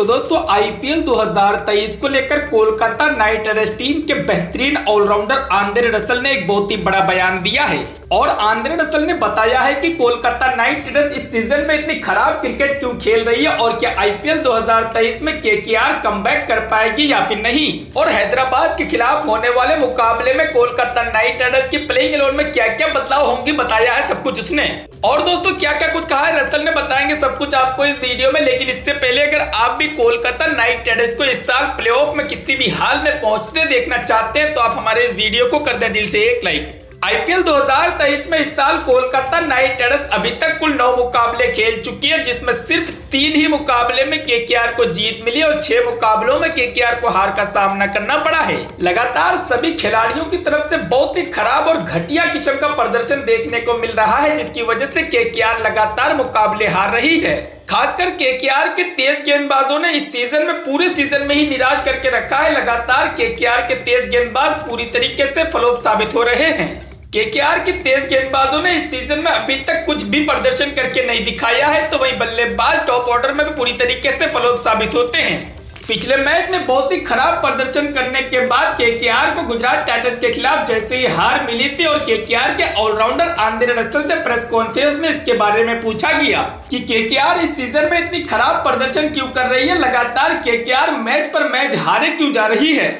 तो दोस्तों आईपीएल 2023 को लेकर कोलकाता नाइट राइडर्स टीम के बेहतरीन ऑलराउंडर आंद्रे रसल ने एक बहुत ही बड़ा बयान दिया है और आंद्रे रसल ने बताया है कि कोलकाता नाइट राइडर्स इस सीजन में इतनी खराब क्रिकेट क्यों खेल रही है और क्या आईपीएल 2023 में केकेआर कमबैक कर पाएगी या फिर नहीं, और हैदराबाद के खिलाफ होने वाले मुकाबले में कोलकाता नाइट राइडर्स की प्लेइंग 11 में क्या क्या बदलाव होंगे बताया है सब कुछ उसने। और दोस्तों क्या क्या कुछ कहा है रसल ने बताएंगे सब कुछ आपको इस वीडियो में। लेकिन इससे पहले अगर आप भी कोलकाता नाइट राइडर्स को इस साल प्लेऑफ में किसी भी हाल में पहुंचते देखना चाहते हैं तो आप हमारे इस वीडियो को कर दें दिल से एक लाइक। आईपीएल 2023 में इस साल कोलकाता नाइट राइडर्स अभी तक कुल 9 मुकाबले खेल चुकी है, जिसमें सिर्फ 3 ही मुकाबले में केकेआर को जीत मिली और 6 मुकाबलों में केकेआर को हार का सामना करना पड़ा है। लगातार सभी खिलाड़ियों की तरफ से बहुत ही खराब और घटिया किस्म का प्रदर्शन देखने को मिल रहा है, जिसकी वजह से केकेआर लगातार मुकाबले हार रही है। खासकर केकेआर के तेज गेंदबाजों ने इस सीजन में पूरे सीजन में ही निराश करके रखा है। लगातार केकेआर के तेज गेंदबाज पूरी तरीके से फ्लॉप साबित हो रहे हैं। केकेआर के तेज गेंदबाजों ने इस सीजन में अभी तक कुछ भी प्रदर्शन करके नहीं दिखाया है, तो वहीं बल्लेबाज टॉप ऑर्डर में भी पूरी तरीके से फ्लॉप साबित होते हैं। पिछले मैच में बहुत ही खराब प्रदर्शन करने के बाद केकेआर को गुजरात टाइटंस के खिलाफ जैसे ही हार मिली थी और केकेआर के ऑलराउंडर आंद्रे रसल से प्रेस कॉन्फ्रेंस में इसके बारे में पूछा गया कि केकेआर इस सीजन में इतनी खराब प्रदर्शन क्यों कर रही है, लगातार केकेआर मैच पर मैच हारे क्यों जा रही है।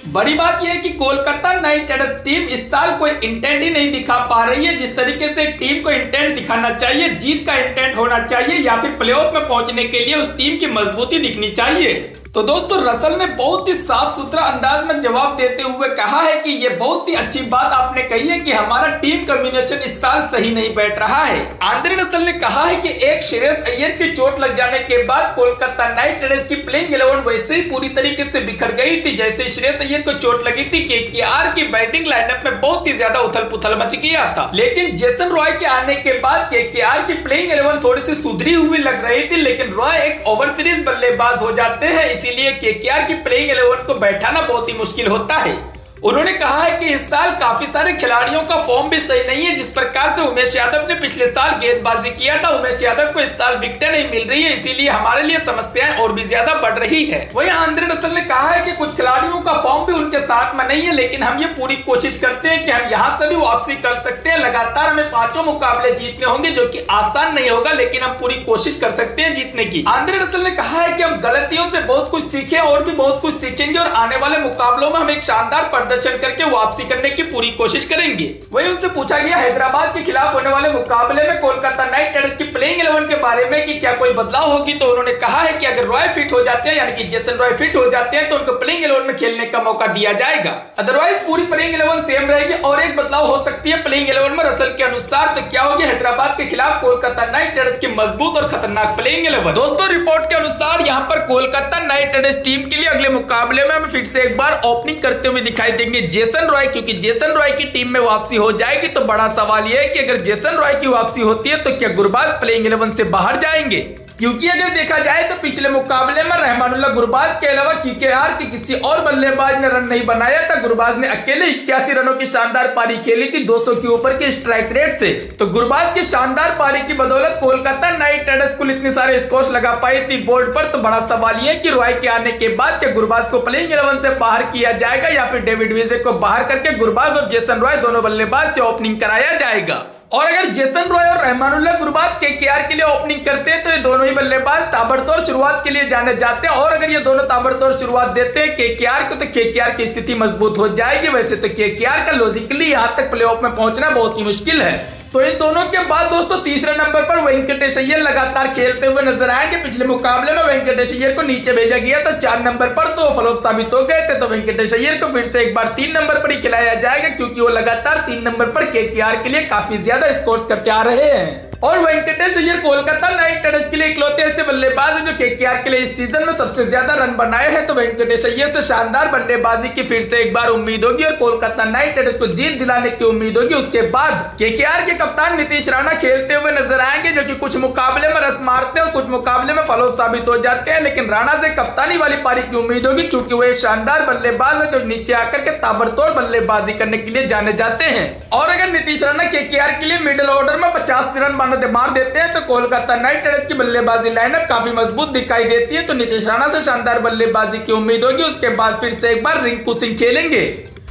बड़ी बात यह है कि कोलकाता नाइट राइडर्स टीम इस साल कोई इंटेंट ही नहीं दिखा पा रही है। जिस तरीके से टीम को इंटेंट दिखाना चाहिए, जीत का इंटेंट होना चाहिए या फिर प्लेऑफ में पहुंचने के लिए उस टीम की मजबूती दिखनी चाहिए। तो दोस्तों रसल ने बहुत ही साफ सुथरा अंदाज में जवाब देते हुए कहा है कि ये बहुत ही अच्छी बात आपने कही है कि हमारा टीम कॉम्बिनेशन इस साल सही नहीं बैठ रहा है। आंद्रे रसल ने कहा है कि एक श्रेयस अय्यर की चोट लग जाने के बाद कोलकाता नाइट राइडर्स की प्लेइंग 11 वैसे ही पूरी तरीके से बिखर गई थी जैसे श्रेयस अय्यर को चोट लगी थी। केकेआर की बैटिंग लाइनअप में बहुत ही ज्यादा उथल पुथल मच गया था, लेकिन जेसन रॉय के आने के बाद केकेआर की प्लेइंग 11 थोड़ी सी सुधरी हुई लग रही थी, लेकिन रॉय एक ओवर सीरीज बल्लेबाज हो जाते हैं, इसीलिए केकेआर की प्लेइंग 11 को बैठाना बहुत ही मुश्किल होता है। उन्होंने कहा है कि इस साल काफी सारे खिलाड़ियों का फॉर्म भी सही नहीं है। जिस प्रकार से उमेश यादव ने पिछले साल गेंदबाजी किया था, उमेश यादव को इस साल विकेटें नहीं मिल रही है, इसीलिए हमारे लिए समस्याएं और भी ज्यादा बढ़ रही है। वहीं आंद्रे रसल ने कहा है कि कुछ खिलाड़ियों का फॉर्म भी उनके साथ में नहीं है, लेकिन हम ये पूरी कोशिश करते हैं कि हम यहाँ से भी वापसी कर सकते हैं। लगातार हमें 5 मुकाबले जीतने होंगे, जो कि आसान नहीं होगा, लेकिन हम पूरी कोशिश कर सकते हैं जीतने की। आंद्रे रसल ने कहा है कि हम गलतियों से बहुत कुछ सीखे और भी बहुत कुछ सीखेंगे और आने वाले मुकाबलों में हम एक शानदार प्रदर्शन करके वापसी करने की पूरी कोशिश करेंगे। वहीं उनसे पूछा गया हैदराबाद के खिलाफ होने वाले मुकाबले में कोलकाता नाइट राइडर्स की प्लेइंग 11 के बारे में कि क्या कोई बदलाव होगी, तो उन्होंने कहा है कि अगर रॉय फिट हो जाते हैं यानी कि जेसन रॉय फिट हो जाते हैं तो उनको प्लेइंग 11 में खेलने का मौका दिया जाएगा, अदरवाइज पूरी प्लेइंग 11 सेम रहेगी और एक बदलाव हो सकती है प्लेइंग 11 में रसल के अनुसार। तो क्या होगी हैदराबाद के खिलाफ कोलकाता नाइट राइडर्स की मजबूत और खतरनाक प्लेइंग 11। दोस्तों रिपोर्ट के अनुसार यहाँ पर कोलकाता नाइट राइडर्स टीम के लिए अगले मुकाबले में हमें फिर से एक बार ओपनिंग करते हुए दिखाई देंगे जेसन रॉय, क्योंकि जेसन रॉय की टीम में वापसी हो जाएगी तो बड़ा सवाल यह है कि अगर जेसन रॉय की वापसी होती है तो क्या गुरबाज प्लेइंग 11 से बाहर जाएंगे, क्योंकि अगर देखा जाए तो पिछले मुकाबले में रहमानुल्लाह गुरबाज के अलावा केकेआर के किसी और बल्लेबाज ने रन नहीं बनाया था। गुरबाज ने अकेले 81 रनों की शानदार पारी खेली थी 200 के ऊपर के स्ट्राइक रेट से। तो गुरबाज की शानदार पारी की बदौलत कोलकाता नाइट राइडर्स कुल इतने सारे स्कोर्स लगा पाई थी बोर्ड पर। तो बड़ा सवाल यह कि रॉय के आने के बाद क्या गुरबाज को प्लेइंग 11 से बाहर किया जाएगा या फिर डेविड विजय को बाहर करके गुरबाज और जेसन रॉय दोनों बल्लेबाज से ओपनिंग कराया जाएगा। और अगर जेसन रॉय और रहमानुल्लाह गुरबाज केकेआर के लिए ओपनिंग करते हैं तो ये दोनों ही बल्लेबाज ताबड़तोड़ शुरुआत के लिए जाने जाते हैं और अगर ये दोनों ताबड़तोड़ शुरुआत देते हैं केकेआर को तो केकेआर की स्थिति मजबूत हो जाएगी। वैसे तो केकेआर का लॉजिकली यहाँ तक प्लेऑफ में पहुंचना बहुत ही मुश्किल है। तो इन दोनों के बाद दोस्तों तीसरे नंबर पर वेंकटेश अय्यर लगातार खेलते हुए नजर आएंगे। पिछले मुकाबले में वेंकटेश अय्यर को नीचे भेजा गया था 4 नंबर पर, तो फ्लॉप साबित हो गए थे। तो वेंकटेश अय्यर को फिर से एक बार 3 नंबर पर ही खिलाया जाएगा, क्योंकि वो लगातार 3 नंबर पर केकेआर के लिए काफी ज्यादा स्कोर्स करके आ रहे हैं। और वेंकटेश अय्यर कोलकाता नाइट राइडर्स के लिए इकलौते ऐसे बल्लेबाज हैं जो केकेआर के लिए इस सीजन में सबसे ज्यादा रन बनाए हैं। तो वेंकटेश अय्यर से शानदार बल्लेबाजी की फिर से एक बार उम्मीद होगी और कोलकाता नाइट राइडर्स को जीत दिलाने की उम्मीद होगी। उसके बाद केकेआर के कप्तान नीतीश राणा खेलते हुए नजर आएंगे, जो कि कुछ मुकाबले में रस मारते हैं और कुछ मुकाबले में फलों साबित हो जाते हैं। लेकिन राणा से कप्तानी वाली पारी की उम्मीद होगी, क्योंकि वो एक शानदार बल्लेबाज है जो नीचे आकर के ताबड़तोड़ बल्लेबाजी करने के लिए जाने जाते हैं। और अगर नीतीश राणा केकेआर के लिए मिडिल ऑर्डर में 50 रन मार देते हैं तो कोलकाता नाइट राइडर्स की बल्लेबाजी लाइनअप काफी मजबूत दिखाई देती है। तो नीतीश राणा से शानदार बल्लेबाजी की उम्मीद होगी। उसके बाद फिर से एक बार रिंकू सिंह खेलेंगे।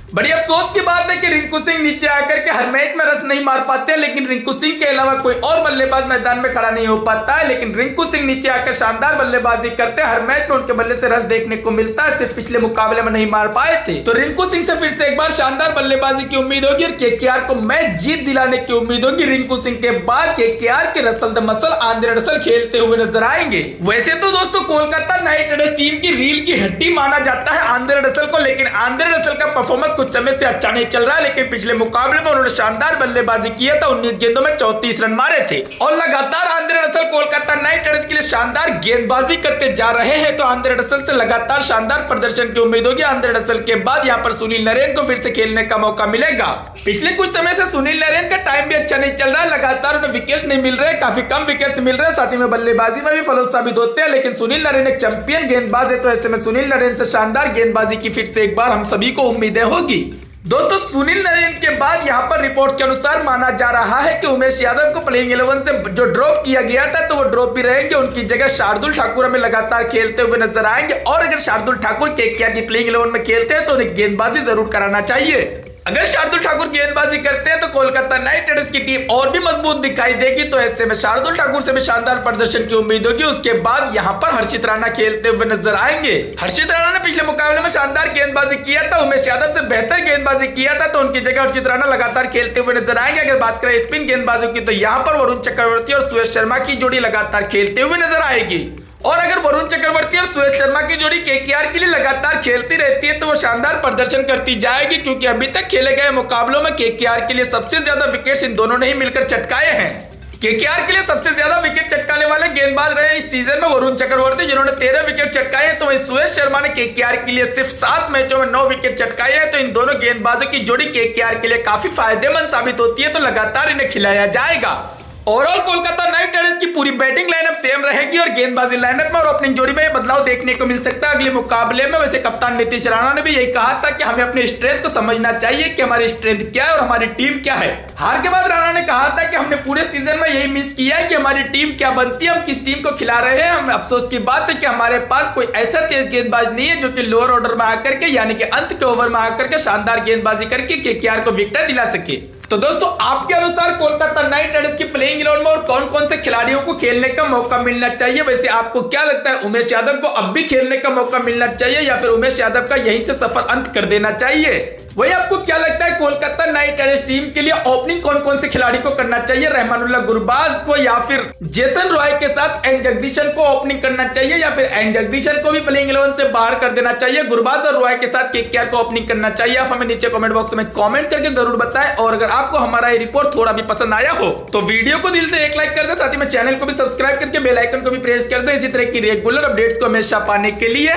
बड़ी अफसोस की बात है कि रिंकू सिंह नीचे आकर के हर मैच में रस नहीं मार पाते, लेकिन रिंकू सिंह के अलावा कोई और बल्लेबाज मैदान में खड़ा नहीं हो पाता है। लेकिन रिंकू सिंह नीचे आकर शानदार बल्लेबाजी करते हैं, हर मैच में उनके बल्ले से रस देखने को मिलता है। सिर्फ पिछले मुकाबले में नहीं मार पाए थे। तो रिंकू सिंह से फिर से एक बार शानदार बल्लेबाजी की उम्मीद होगी और केकेआर को मैच जीत दिलाने की उम्मीद होगी। रिंकू सिंह के बाद केकेआर के Russell the muscle Andre Russell खेलते हुए नजर आएंगे। वैसे तो दोस्तों कोलकाता नाइट राइडर्स टीम की रील की हड्डी माना जाता है आंद्रे रसल को, लेकिन आंद्रे रसल का परफॉर्मेंस कुछ समय से अच्छा नहीं चल रहा है। लेकिन पिछले मुकाबले में उन्होंने शानदार बल्लेबाजी किया था, 19 गेंदों में 34 रन मारे थे और लगातार Andre Russell Kolkata night Riders के लिए शानदार गेंदबाजी करते जा रहे हैं। तो आंद्रे रसल से लगातार शानदार प्रदर्शन की उम्मीद होगी। आंद्रे रसल के बाद यहाँ पर सुनील नरेन को फिर से खेलने का मौका मिलेगा। पिछले कुछ समय से सुनील नरेन का टाइम भी अच्छा नहीं चल रहा है, लगातार उन्हें विकेट नहीं मिल रहे, काफी कम विकेट मिल रहे हैं, साथ ही में बल्लेबाजी में भी फलों साबित होते हैं। लेकिन सुनील नरेन एक चैंपियन गेंदबाज है, तो ऐसे में सुनील नरेन से शानदार गेंदबाजी की फिर से एक बार हम सभी को उम्मीदें होगी। दोस्तों सुनील नरेन के बाद यहाँ पर रिपोर्ट्स के अनुसार माना जा रहा है कि उमेश यादव को प्लेइंग 11 से जो ड्रॉप किया गया था तो वो ड्रॉप भी रहेंगे। उनकी जगह शार्दुल ठाकुर हमें लगातार खेलते हुए नजर आएंगे। और अगर शार्दुल ठाकुर केकेआर की प्लेइंग 11 में खेलते हैं तो उन्हें गेंदबाजी जरूर कराना चाहिए। अगर शार्दुल ठाकुर गेंदबाजी करते हैं तो कोलकाता नाइट राइडर्स की टीम और भी मजबूत दिखाई देगी। तो ऐसे में शार्दुल ठाकुर से भी शानदार प्रदर्शन की उम्मीद होगी। उसके बाद यहाँ पर हर्षित राणा खेलते हुए नजर आएंगे। हर्षित राणा ने पिछले मुकाबले में शानदार गेंदबाजी किया था, उमेश यादव से बेहतर गेंदबाजी किया था, तो उनकी जगह हर्षित राणा लगातार खेलते हुए नजर आएंगे। अगर बात करें स्पिन गेंदबाजों की तो यहाँ पर वरुण चक्रवर्ती और सुयश शर्मा की जोड़ी लगातार खेलते हुए नजर आएगी। और अगर वरुण चक्रवर्ती और सुयश शर्मा की जोड़ी केकेआर के लिए लगातार खेलती रहती है तो वो शानदार प्रदर्शन करती जाएगी, क्योंकि अभी तक खेले गए मुकाबलों में केकेआर के लिए सबसे ज्यादा विकेट्स इन दोनों ने ही मिलकर चटकाए हैं। केकेआर के लिए सबसे ज्यादा विकेट चटकाने वाले गेंदबाज रहे इस सीजन में वरुण चक्रवर्ती, जिन्होंने 13 विकेट चटकाए हैं। तो वहीं सुयश शर्मा ने केकेआर के लिए सिर्फ 7 मैचों में 9 विकेट चटकाए हैं। तो इन दोनों गेंदबाजों की जोड़ी केकेआर के लिए काफी फायदेमंद साबित होती है, तो लगातार इन्हें खिलाया जाएगा। ओवरऑल कोलकाता नाइट राइडर्स की पूरी बैटिंग लाइनअप सेम रहेगी और गेंदबाजी लाइनअप में और ओपनिंग जोड़ी में बदलाव देखने को मिल सकता है अगले मुकाबले में। वैसे कप्तान नीतीश राणा ने भी यही कहा था कि हमें अपनी स्ट्रेंथ को समझना चाहिए कि हमारी स्ट्रेंथ क्या है और हमारी टीम क्या है। हार के बाद राणा ने कहा था कि हमने पूरे सीजन में यही मिस किया है कि हमारी टीम क्या बनती है, हम किस टीम को खिला रहे हैं। हम अफसोस की बात है कि हमारे पास कोई ऐसा तेज गेंदबाज नहीं है जो कि लोअर ऑर्डर में आकर के यानी कि अंत के ओवर में आकर के शानदार गेंदबाजी करके केकेआर को विकेट दिला सके। तो दोस्तों आपके अनुसार कोलकाता नाइट राइडर्स की प्लेइंग 11 में और कौन कौन से खिलाड़ियों को खेलने का मौका मिलना चाहिए? वैसे आपको क्या लगता है, उमेश यादव को अब भी खेलने का मौका मिलना चाहिए या फिर उमेश यादव का यहीं से सफर अंत कर देना चाहिए? वही आपको क्या लगता है कोलकाता नाइट राइडर्स टीम के लिए ओपनिंग कौन कौन से खिलाड़ी को करना चाहिए? रहमानुल्लाह गुरबाज को या फिर जेसन रॉय के साथ एन जगदीशन को ओपनिंग करना चाहिए या फिर एन जगदीशन को भी प्लेइंग 11 से बाहर कर देना चाहिए? गुरबाज और रॉय के साथ केकेआर को ओपनिंग करना चाहिए? आप हमें नीचे कमेंट बॉक्स में कमेंट करके जरूर बताएं। और अगर आपको हमारा ये रिपोर्ट थोड़ा भी पसंद आया हो तो वीडियो को दिल से एक लाइक कर दें, साथ ही में चैनल को भी सब्सक्राइब करके बेल आइकन को भी प्रेस कर दें इसी तरह की रेगुलर अपडेट्स को हमेशा पाने के लिए।